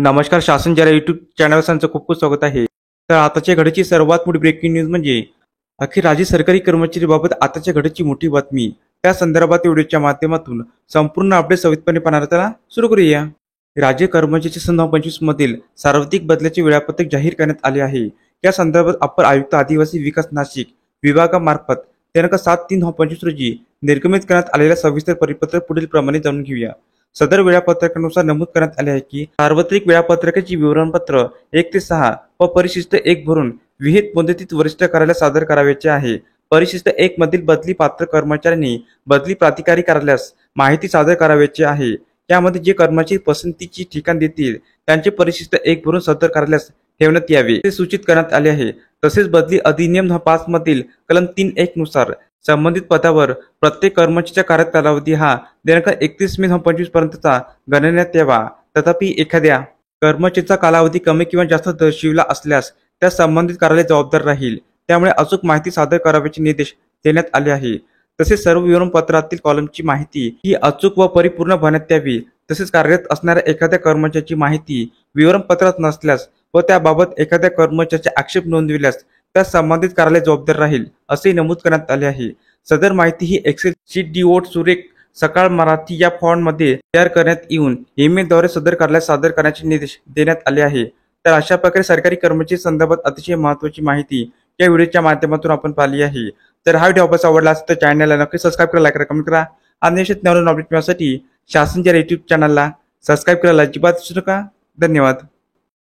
नमस्कार. शासन जरा यूट्यूब चॅनल खूप खूप स्वागत आहे. तर आताच्या घडीची सर्वात मोठी ब्रेकिंग न्यूज म्हणजे अखेर राज्य सरकारी कर्मचारीबाबत आताच्या घडीची मोठी बातमी. त्या संदर्भात व्हिडिओच्या माध्यमातून संपूर्ण अपडेट सविस्तरपणे पाहण्याला सुरू करूया. राज्य कर्मचारी सन 2025 मधील सार्वत्रिक बदल्याचे वेळापत्रक जाहीर करण्यात आले आहे. या संदर्भात अपर आयुक्त आदिवासी विकास नाशिक विभागामार्फत दिनांक 7/3/2025 रोजी निर्गमित करण्यात आलेल्या सविस्तर परिपत्रक पुढील प्रमाणे जाणून घेऊया. सदर वेळापत्रकानुसार नमूद करण्यात आले आहे की सार्वत्रिक वेळापत्रकाची विवरणपत्र 1 ते 6 व परिशिष्ट 1 भरून विहित मुदतीत वरिष्ठ कार्यालयात सादर करावयाचे आहे. परिशिष्ट 1 मधील बदली पात्र कर्मचाऱ्यांनी बदली प्राधिकारी कार्यालयास माहिती सादर करावयाची आहे. यामध्ये जे कर्मचारी पसंतीची ठिकाण देतील त्यांचे परिशिष्ट 1 भरून सदर कार्यालयास ठेवण्यात यावे ते सूचित करण्यात आले आहे. तसेच बदली अधिनियम 5 मधील कलम 3(1) नुसार संबंधित पदावर प्रत्येक कर्मचाऱ्याचा कार्यकालावधी हा दिनांक 31 मे 2025 पर्यंतचा गणण्यात यावा. तथापि एखाद्या कर्मचाऱ्याचा कालावधी कमी किंवा जास्त दर्शविला असल्यास त्या संबंधित कार्यालय जबाबदार राहील. त्यामुळे अचूक माहिती सादर करावयाचे निर्देश देण्यात आले आहे. तसेच सर्व विवरणपत्रातील कॉलमची माहिती ही अचूक व परिपूर्ण भरण्यात यावी. तसेच कार्यरत असणाऱ्या एखाद्या कर्मचाऱ्याची माहिती विवरणपत्रात नसल्यास व त्याबाबत एखाद्या कर्मचाऱ्याचे आक्षेप नोंदविल्यास त्या संबंधित कार्यालय जबाबदार राहील असे नमूद करण्यात आले आहे. सदर माहिती ही एक्सेल शीट डिओट सुरेख सकाळ मराठी या फॉर्ममध्ये तयार करण्यात येऊन ईमेलद्वारे सदर कार्यालयात सादर करण्याचे निर्देश देण्यात आले आहे. तर अशा प्रकारे सरकारी कर्मचारी संदर्भात अतिशय महत्त्वाची माहिती या व्हिडिओच्या माध्यमातून आपण पाहिली आहे. तर हा व्हिडिओ आपल्याला आवडला असेल तर चॅनलला नक्की सबस्क्राईब करा, लाईक करा, कमेंट करा. आणि असेच नवीन अपडेट मिळण्यासाठी शासन जरा यूट्यूब चॅनलला सबस्क्राईब करायला अजिबात विसरू नका. धन्यवाद.